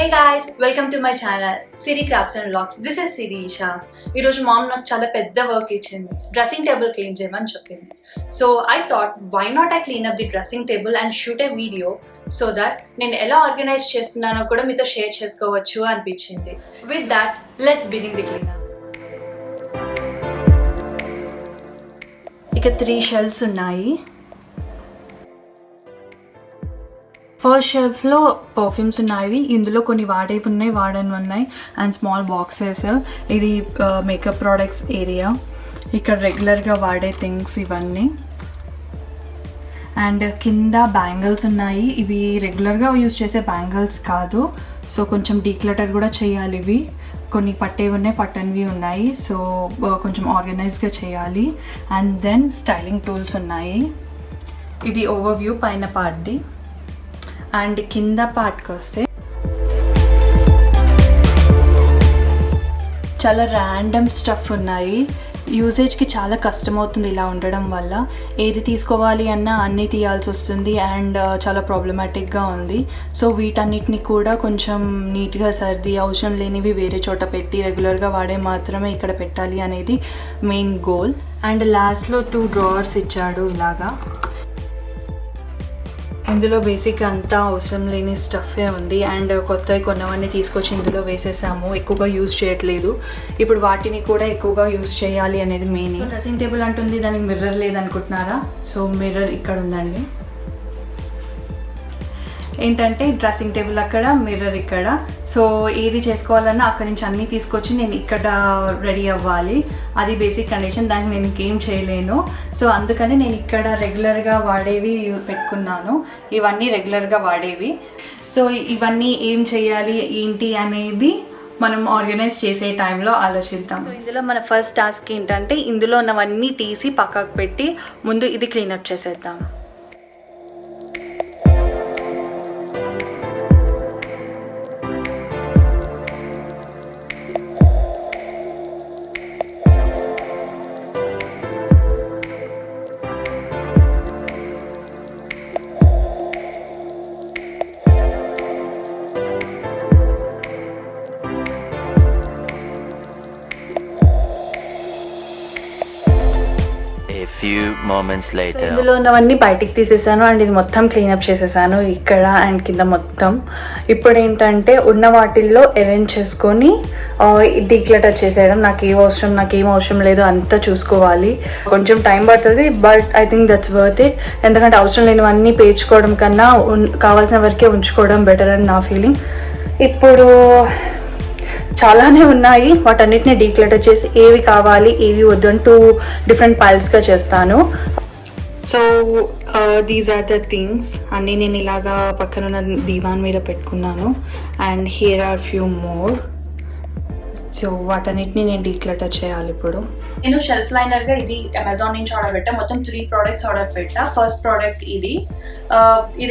Hey guys, welcome to my channel Siri Crafts and Vlogs. This is Siri Isha. ఈరోజు ma'am నాకు చాలా పెద్ద work ఇచ్చింది, dressing table clean చేయమని చెప్పింది. So I thought why not I clean up the dressing table and shoot a video so that నేను ఎలా organise చేస్తున్నానో కూడా మీతో షేర్ చేసుకోవచ్చు అనిపించింది. With that let's begin the clean up. ఇక 3 షెల్ఫ్స్ ఉన్నాయి. ఫస్ట్ షెల్ఫ్లో పర్ఫ్యూమ్స్ ఉన్నాయి, ఇందులో కొన్ని వాడేవి ఉన్నాయి, వాడని ఉన్నాయి అండ్ స్మాల్ బాక్సెస్. ఇది మేకప్ ప్రోడక్ట్స్ ఏరియా. ఇక్కడ రెగ్యులర్గా వాడే థింగ్స్ ఇవన్నీ. అండ్ కింద బ్యాంగిల్స్ ఉన్నాయి. ఇవి రెగ్యులర్గా యూజ్ చేసే బ్యాంగిల్స్ కాదు, సో కొంచెం డీక్లటర్ కూడా చేయాలి. ఇవి కొన్ని పట్టేవి ఉన్నాయి, పట్టనివి ఉన్నాయి, సో కొంచెం ఆర్గనైజ్గా చేయాలి. అండ్ దెన్ స్టైలింగ్ టూల్స్ ఉన్నాయి. ఇది ఓవర్వ్యూ పైన పార్ట్ది. అండ్ కింద పార్ట్కి వస్తే చాలా ర్యాండమ్ స్టఫ్ ఉన్నాయి. యూసేజ్కి చాలా కష్టమవుతుంది ఇలా ఉండడం వల్ల. ఏది తీసుకోవాలి అన్నా అన్నీ తీయాల్సి వస్తుంది అండ్ చాలా ప్రాబ్లమాటిక్గా ఉంది. సో వీటన్నిటిని కూడా కొంచెం నీట్గా సర్ది, అవసరం లేనివి వేరే చోట పెట్టి రెగ్యులర్గా వాడే మాత్రమే ఇక్కడ పెట్టాలి అనేది మెయిన్ గోల్. అండ్ లాస్ట్లో 2 డ్రావర్స్ ఇచ్చాడు ఇలాగా. ఇందులో బేసిక్గా అంతా అవసరం లేని స్టఫే ఉంది అండ్ కొత్తవి కొన్నవన్నీ తీసుకొచ్చి ఇందులో వేసేసాము. ఎక్కువగా యూజ్ చేయట్లేదు. ఇప్పుడు వాటిని కూడా ఎక్కువగా యూజ్ చేయాలి అనేది మెయిన్. డ్రెస్సింగ్ టేబుల్ అంటుంది, దానికి మిర్రర్ లేదనుకుంటున్నారా? సో మిర్రర్ ఇక్కడ ఉందండి. ఏంటంటే డ్రెస్సింగ్ టేబుల్ అక్కడ, మిర్రర్ ఇక్కడ. సో ఏది చేసుకోవాలన్నా అక్కడి నుంచి అన్నీ తీసుకొచ్చి నేను ఇక్కడ రెడీ అవ్వాలి. అది బేసిక్ కండిషన్, దానికి నేను ఇంకేం చేయలేను. సో అందుకని నేను ఇక్కడ రెగ్యులర్గా వాడేవి పెట్టుకున్నాను. ఇవన్నీ రెగ్యులర్గా వాడేవి. సో ఇవన్నీ ఏం చేయాలి ఏంటి అనేది మనం ఆర్గనైజ్ చేసే టైంలో ఆలోచిద్దాం. సో ఇందులో మన ఫస్ట్ టాస్క్ ఏంటంటే ఇందులో ఉన్నవన్నీ తీసి పక్కకు పెట్టి ముందు ఇది క్లీనప్ చేసేద్దాం. Few moments later. ఇందులో ఉన్నవన్నీ బయటికి తీసేసాను అండ్ ఇది మొత్తం క్లీనప్ చేసేసాను ఇక్కడ అండ్ కింద మొత్తం. ఇప్పుడు ఏంటంటే ఉన్న వాటిల్లో అరేంజ్ చేసుకొని డీక్లటర్ చేసేయడం. నాకేం అవసరం లేదు అంతా చూసుకోవాలి. కొంచెం టైం పడుతుంది, but I think that's worth it. ఎందుకంటే అవసరం లేనివన్నీ పేర్చుకోవడం కన్నా కావాల్సిన వరకే ఉంచుకోవడం బెటర్ అని నా ఫీలింగ్. ఇప్పుడు చాలానే ఉన్నాయి, వాటన్నిటిని డీక్లటర్ చేసి ఏవి కావాలి ఏవి వద్దు అని 2 డిఫరెంట్ పైల్స్గా చేస్తాను. So these are the things అన్నీ నేను ఇలాగా పక్కనున్న దీవాన్ మీద పెట్టుకున్నాను. And here are few more. So వాటన్నిటిని నేను డీక్లటర్ చేయాలి. ఇప్పుడు నేను షెల్ఫ్ లైనర్గా ఇది అమెజాన్ నుంచి ఆర్డర్ పెట్టా. మొత్తం 3 ప్రోడక్ట్స్ ఆర్డర్ పెట్టా. ఫస్ట్ ప్రోడక్ట్ ఇది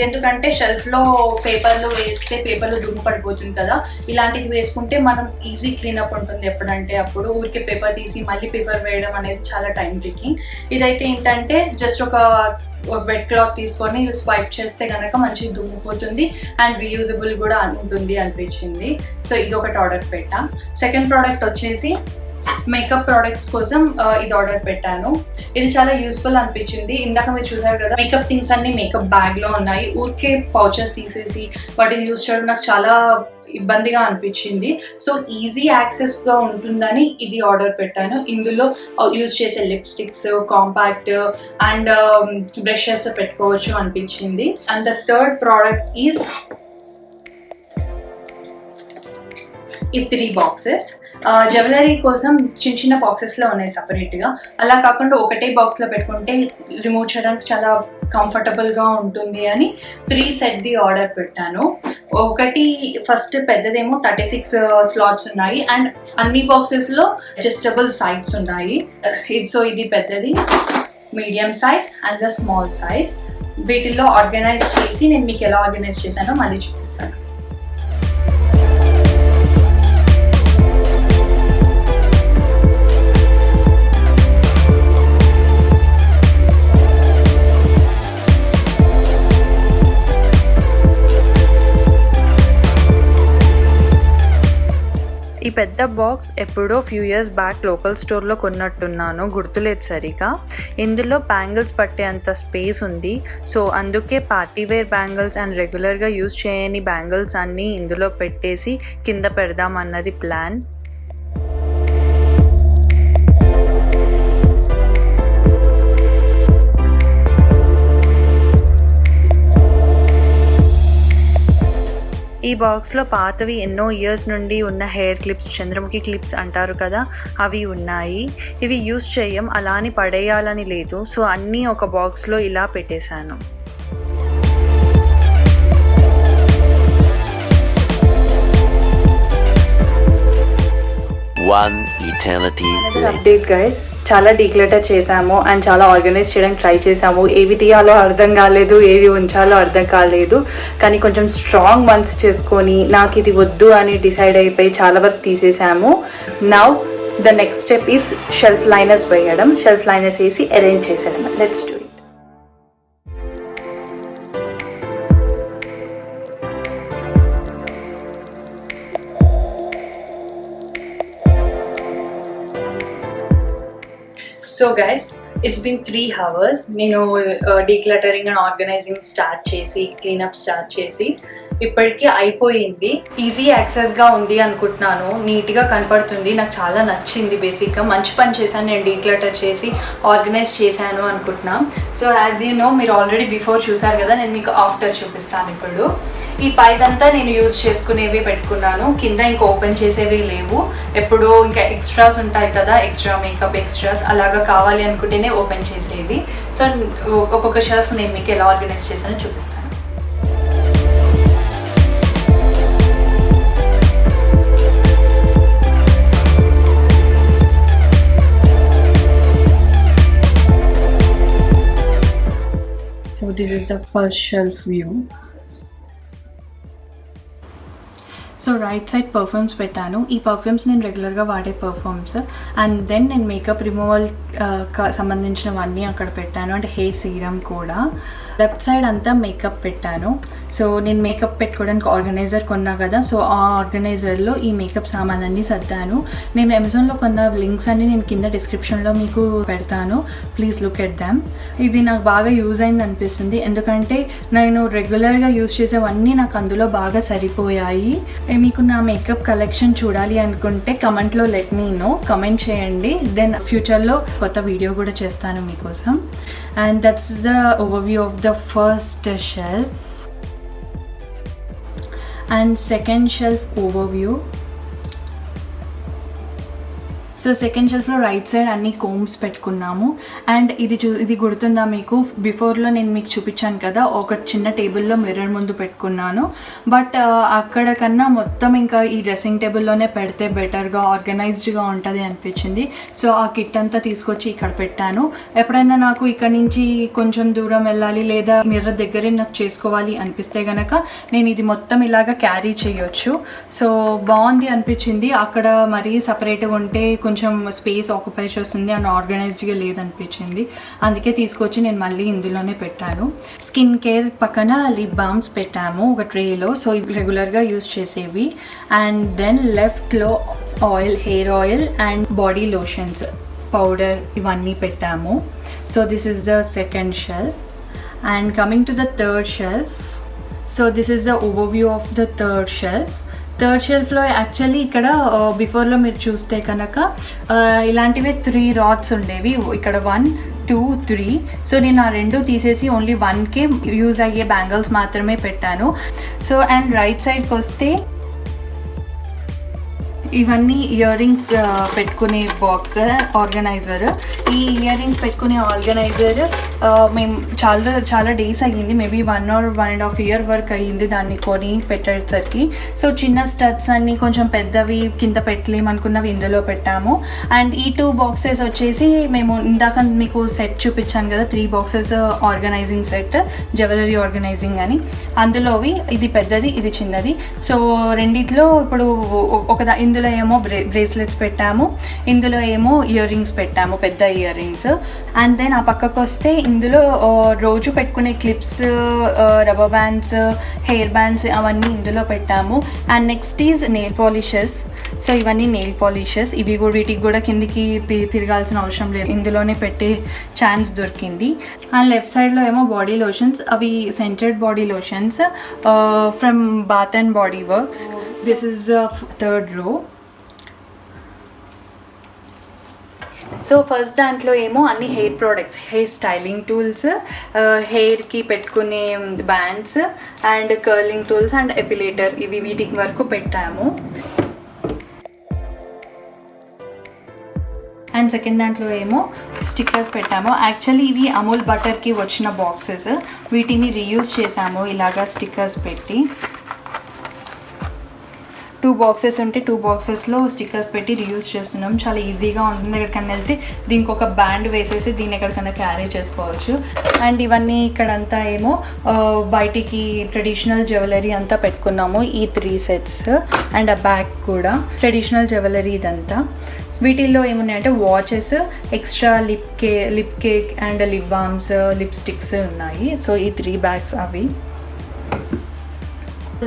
ఎందుకంటే షెల్ఫ్లో పేపర్లు వేస్తే పేపర్లు దుమ్ము పడిపోతుంది కదా, ఇలాంటిది వేసుకుంటే మనం ఈజీ క్లీనప్ ఉంటుంది. ఎప్పుడంటే అప్పుడు ఊరికే పేపర్ తీసి మళ్ళీ పేపర్ వేయడం అనేది చాలా టైం టేకింగ్. ఇదైతే ఏంటంటే జస్ట్ ఒక వెట్ క్లాత్ తీసుకొని స్వైప్ చేస్తే కనుక మంచిగా దుమ్ముపోతుంది అండ్ రీయూజబుల్ కూడా ఉంటుంది అనిపించింది. సో ఇది ఒకటి ఆర్డర్ పెట్టా. సెకండ్ ప్రోడక్ట్ వచ్చేసి మేకప్ ప్రోడక్ట్స్ కోసం ఇది ఆర్డర్ పెట్టాను. ఇది చాలా యూస్ఫుల్ అనిపించింది. ఇందాక మీరు చూసారు కదా, మేకప్ థింగ్స్ అన్ని మేకప్ బ్యాగ్లో ఉన్నాయి. ఊరికే పౌచెస్ తీసేసి వాటిని యూజ్ చేయడం నాకు చాలా ఇబ్బందిగా అనిపించింది. సో ఈజీ యాక్సెస్గా ఉంటుందని ఇది ఆర్డర్ పెట్టాను. ఇందులో యూజ్ చేసే లిప్స్టిక్స్, కాంపాక్ట్ అండ్ బ్రషెస్ పెట్టుకోవచ్చు అనిపించింది. And the third product is ఈ 3 బాక్సెస్. జ్యువెలరీ కోసం చిన్న బాక్సెస్లో ఉన్నాయి సపరేట్గా. అలా కాకుండా ఒకటే బాక్స్లో పెట్టుకుంటే రిమూవ్ చేయడానికి చాలా కంఫర్టబుల్గా ఉంటుంది అని 3 సెట్ది ఆర్డర్ పెట్టాను. ఒకటి ఫస్ట్ పెద్దదేమో 36 స్లాట్స్ ఉన్నాయి అండ్ అన్ని బాక్సెస్లో అడ్జస్టబుల్ సైడ్స్ ఉన్నాయి. సో ఇది పెద్దది, medium size and the small size. వీటిల్లో ఆర్గనైజ్ చేసి నేను మీకు ఎలా ఆర్గనైజ్ చేశానో మళ్ళీ చూపిస్తాను. ఈ పెద్ద బాక్స్ ఎప్పుడో ఫ్యూ ఇయర్స్ బ్యాక్ లోకల్ స్టోర్లో కొన్నట్టున్నాను, గుర్తులేదు సరిగా. ఇందులో బ్యాంగిల్స్ పట్టే అంత స్పేస్ ఉంది. సో అందుకే పార్టీ వేర్ బ్యాంగిల్స్ అండ్ రెగ్యులర్గా యూజ్ చేయని బ్యాంగిల్స్ అన్నీ ఇందులో పెట్టేసి కింద పెడదాం అన్నది ప్లాన్. ఈ బాక్స్లో పాతవి ఎన్నో ఇయర్స్ నుండి ఉన్న హెయిర్ క్లిప్స్, చంద్రముఖి క్లిప్స్ అంటారు కదా, అవి ఉన్నాయి. ఇవి యూజ్ చేయం, అలా అని పడేయాలని లేదు. సో అన్నీ ఒక బాక్స్లో ఇలా పెట్టేశాను. అప్డేట్ గైస్, చాలా డీక్లటర్ చేసాము అండ్ చాలా ఆర్గనైజ్ చేయడానికి ట్రై చేసాము. ఏవి తీయాలో అర్థం కాలేదు, ఏవి ఉంచాలో అర్థం కాలేదు. కానీ కొంచెం స్ట్రాంగ్ మనసు చేసుకొని నాకు ఇది వద్దు అని డిసైడ్ అయిపోయి చాలా వరకు తీసేసాము. Now the next step is shelf liners వేయడం. షెల్ఫ్ లైనర్స్ వేసి అరేంజ్ చేసేయడం. Let's do it. So guys, it's been 3 hours. నేను డీక్లటరింగ్ అండ్ ఆర్గనైజింగ్ స్టార్ట్ చేసి, క్లీనప్ స్టార్ట్ చేసి ఇప్పటికీ అయిపోయింది. ఈజీ యాక్సెస్గా ఉంది అనుకుంటున్నాను, నీట్గా కనపడుతుంది. నాకు చాలా నచ్చింది. బేసిక్గా మంచి పని చేశాను నేను, డీక్లటర్ చేసి ఆర్గనైజ్ చేశాను అనుకుంటున్నాను. సో యాజ్ యూ నో, మీరు ఆల్రెడీ బిఫోర్ చూసారు కదా, నేను మీకు ఆఫ్టర్ చూపిస్తాను. ఇప్పుడు ఈ పైదంతా నేను యూజ్ చేసుకునేవి పెట్టుకున్నాను. కింద ఇంకా ఓపెన్ చేసేవి లేవు. ఎప్పుడో ఇంకా ఎక్స్ట్రాస్ ఉంటాయి కదా, ఎక్స్ట్రా మేకప్ ఎక్స్ట్రాస్ అలాగా కావాలి అనుకుంటేనే ఓపెన్ చేసేవి. సో ఒక్కొక్క షెల్ఫ్ నేను మీకు ఎలా ఆర్గనైజ్ చేశానో చూపిస్తాను. So this is the first shelf view. So right side perfumes పెట్టాను. ఈ పర్ఫ్యూమ్స్ నేను రెగ్యులర్గా వాడే పర్ఫ్యూమ్స్. అండ్ దెన్ నేను మేకప్ రిమూవల్ సంబంధించినవన్నీ అక్కడ పెట్టాను, అంటే హెయిర్ సీరమ్ కూడా. లెఫ్ట్ సైడ్ అంతా మేకప్ పెట్టాను. సో నేను మేకప్ పెట్టుకోవడానికి ఆర్గనైజర్ కొన్నా కదా, సో ఆ ఆర్గనైజర్లో ఈ మేకప్ సామాన్లన్నీ సర్దాను. నేను అమెజాన్లో కొన్న లింక్స్ అన్ని నేను కింద డిస్క్రిప్షన్లో మీకు పెడతాను, ప్లీజ్ లుక్ ఎట్ దామ్. ఇది నాకు బాగా యూజ్ అయింది అనిపిస్తుంది, ఎందుకంటే నేను రెగ్యులర్గా యూజ్ చేసేవన్నీ నాకు అందులో బాగా సరిపోయాయి. మీకు నా మేకప్ కలెక్షన్ చూడాలి అనుకుంటే కమెంట్లో లెట్ మీ నో, కమెంట్ చేయండి. దెన్ ఫ్యూచర్లో కొత్త వీడియో కూడా చేస్తాను మీకోసం. And that's the overview of the first shelf. And second shelf overview. So second షెల్ఫ్లో రైట్ సైడ్ అన్ని కోమ్స్ పెట్టుకున్నాము. అండ్ ఇది గుర్తుందా మీకు, బిఫోర్లో నేను మీకు చూపించాను కదా, ఒక చిన్న టేబుల్లో మిర్రర్ ముందు పెట్టుకున్నాను. బట్ అక్కడ కన్నా మొత్తం ఇంకా ఈ డ్రెస్సింగ్ టేబుల్లోనే పెడితే బెటర్గా ఆర్గనైజ్డ్గా ఉంటుంది అనిపించింది. సో ఆ కిట్ అంతా తీసుకొచ్చి ఇక్కడ పెట్టాను. ఎప్పుడైనా నాకు ఇక్కడ నుంచి కొంచెం దూరం వెళ్ళాలి లేదా మిర్రర్ దగ్గరే నాకు చేసుకోవాలి అనిపిస్తే కనుక నేను ఇది మొత్తం ఇలాగా క్యారీ చేయొచ్చు. సో బాగుంది అనిపించింది. అక్కడ మరీ సపరేట్గా ఉంటే కొంచెం స్పేస్ ఆక్యుపై చేస్తుంది అండ్ ఆర్గనైజ్డ్గా లేదనిపించింది. అందుకే తీసుకొచ్చి నేను మళ్ళీ ఇందులోనే పెట్టాను. స్కిన్ కేర్ పక్కన లిప్ బామ్స్ పెట్టాము ఒక ట్రేలో, సో రెగ్యులర్గా యూజ్ చేసేవి. అండ్ దెన్ లెఫ్ట్లో oil, hair oil and body lotions, powder ఇవన్నీ పెట్టాము. So this is the second shelf. And coming to the third shelf. So this is the overview of the third shelf. Third షెల్ఫ్లో actually ఇక్కడ బిఫోర్లో మీరు చూస్తే కనుక ఇలాంటివే 3 రాడ్స్ ఉండేవి. ఇక్కడ 1, 2, 3. సో నేను ఆ 2 తీసేసి ఓన్లీ 1కే యూజ్ అయ్యే బ్యాంగిల్స్ మాత్రమే పెట్టాను. సో అండ్ రైట్ సైడ్కి వస్తే ఇవన్నీ ఇయర్ రింగ్స్ పెట్టుకునే బాక్స్ ఆర్గనైజర్. ఈ ఇయర్ రింగ్స్ పెట్టుకునే ఆర్గనైజర్ మేము చాలా డేస్ అయ్యింది, మేబీ 1 or 1.5 year వరకు అయ్యింది దాన్ని కొని పెట్టేసరికి. సో చిన్న స్టడ్స్ అన్ని కొంచెం పెద్దవి కింద పెట్టలేమనుకున్నవి ఇందులో పెట్టాము. అండ్ ఈ 2 బాక్సెస్ వచ్చేసి మేము ఇందాక మీకు సెట్ చూపించాను కదా, 3 boxes organising set, jewellery organising అని. అందులోవి ఇది పెద్దది, ఇది చిన్నది. సో రెండిట్లో ఇప్పుడు ఇందులో ఇందులో ఏమో బ్రేస్లెట్స్ పెట్టాము, ఇందులో ఏమో ఇయర్ రింగ్స్ పెట్టాము, పెద్ద ఇయర్ రింగ్స్. అండ్ దెన్ ఆ పక్కకు వస్తే ఇందులో రోజు పెట్టుకునే clips, rubber bands, hair bands అవన్నీ ఇందులో పెట్టాము. And next is nail polishes. So ఇవన్నీ నెయిల్ పాలిషెస్. ఇవి కూడా వీటికి కూడా కిందికి తిరగాల్సిన అవసరం లేదు, ఇందులోనే పెట్టే ఛాన్స్ దొరికింది. అండ్ లెఫ్ట్ సైడ్లో ఏమో బాడీ లోషన్స్. అవి scented body lotions from Bath and Body Works. This is third row. So first దాంట్లో ఏమో అన్ని hair products, hair styling tools, హెయిర్కి పెట్టుకునే bands and curling tools and epilator, ఇవి వీటికి వరకు పెట్టాము. అండ్ సెకండ్ దాంట్లో ఏమో స్టిక్కర్స్ పెట్టాము. యాక్చువల్లీ ఇవి అమూల్ బటర్కి వచ్చిన బాక్సెస్, వీటిని రీయూజ్ చేసాము ఇలాగా స్టిక్కర్స్ పెట్టి. 2 బాక్సెస్ ఉంటే 2 బాక్సెస్లో స్టిక్కర్స్ పెట్టి రీయూజ్ చేస్తున్నాం. చాలా ఈజీగా ఉంటుంది. ఎక్కడికన్నా వెళ్తే దీనికి ఒక బ్యాండ్ వేసేసి దీన్ని ఎక్కడికైనా క్యారీ చేసుకోవచ్చు. అండ్ ఇవన్నీ ఇక్కడంతా ఏమో బయటికి ట్రెడిషనల్ జ్యువెలరీ అంతా పెట్టుకున్నాము, ఈ 3 సెట్స్. అండ్ ఆ బ్యాగ్ కూడా ట్రెడిషనల్ జ్యువెలరీ ఇదంతా. వీటిల్లో ఏమున్నాయంటే watches, extra lip cake and lip balms, lipsticks ఉన్నాయి. సో ఈ 3 బ్యాగ్స్ అవి.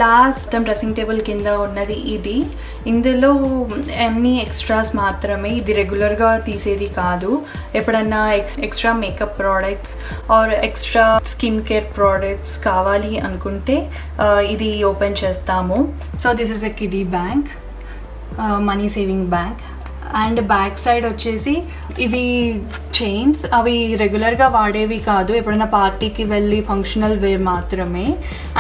లాస్ట్ డ్రెస్సింగ్ టేబుల్ కింద ఉన్నది ఇది. ఇందులో అన్ని ఎక్స్ట్రాస్ మాత్రమే, ఇది రెగ్యులర్గా తీసేది కాదు. ఎప్పుడన్నా extra makeup products or extra skin care products కావాలి అనుకుంటే ఇది ఓపెన్ చేస్తాము. So this is a kiddie bank, money saving bank. And back side వచ్చేసి ఇవి చైన్స్, అవి రెగ్యులర్గా వాడేవి కాదు, ఎప్పుడైనా పార్టీకి వెళ్ళి ఫంక్షనల్ వేర్ మాత్రమే.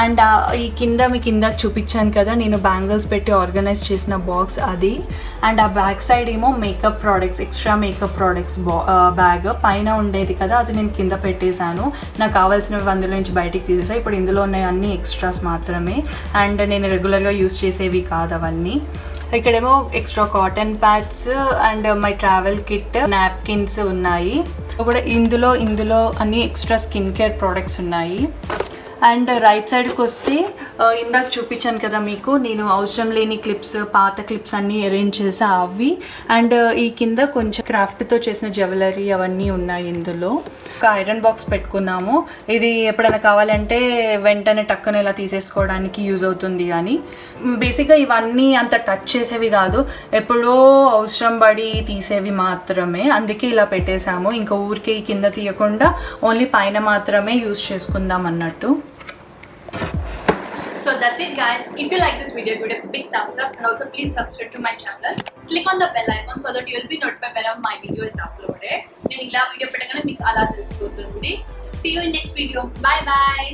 అండ్ ఈ కింద మీకు ఇందాక చూపించాను కదా నేను బ్యాంగిల్స్ పెట్టి ఆర్గనైజ్ చేసిన బాక్స్, అది. అండ్ ఆ బ్యాక్ సైడ్ ఏమో makeup products, extra makeup products bag పైన ఉండేది కదా, అది నేను కింద పెట్టేశాను. నాకు కావాల్సినవి అందులో నుంచి బయటికి తీసేసాను. ఇప్పుడు ఇందులో ఉన్నాయి అన్ని ఎక్స్ట్రాస్ మాత్రమే, అండ్ నేను రెగ్యులర్గా యూస్ చేసేవి కాదు అవన్నీ. ఇక్కడేమో extra cotton pods and my travel kit, napkins ఉన్నాయి. కూడా ఇందులో అన్ని ఎక్స్ట్రా స్కిన్ కేర్ ప్రోడక్ట్స్ ఉన్నాయి. అండ్ రైట్ సైడ్కి వస్తే ఇందాక చూపించాను కదా మీకు, నేను అవసరం లేని క్లిప్స్, పాత క్లిప్స్ అన్నీ అరేంజ్ చేసా అవి. అండ్ ఈ కింద కొంచెం క్రాఫ్ట్తో చేసిన జ్యువెలరీ అవన్నీ ఉన్నాయి ఇందులో. ఒక ఐరన్ బాక్స్ పెట్టుకున్నాము, ఇది ఎప్పుడైనా కావాలంటే వెంటనే టక్కున ఇలా తీసేసుకోవడానికి యూజ్ అవుతుంది. కానీ బేసిక్గా ఇవన్నీ అంత టచ్ చేసేవి కాదు, ఎప్పుడో అవసరం పడి తీసేవి మాత్రమే, అందుకే ఇలా పెట్టేశాము. ఇంకా ఊరికే ఈ కింద తీయకుండా ఓన్లీ పైన మాత్రమే యూజ్ చేసుకుందాం అన్నట్టు. So that's it guys. If you like this video, give it a big thumbs up and also please subscribe to my channel. Click on the bell icon so that you will be notified whenever my video is uploaded. నేను ఇలా video పెట్టగానే మీకు అలా తెలిసిపోతుంది. See you in next video. Bye bye.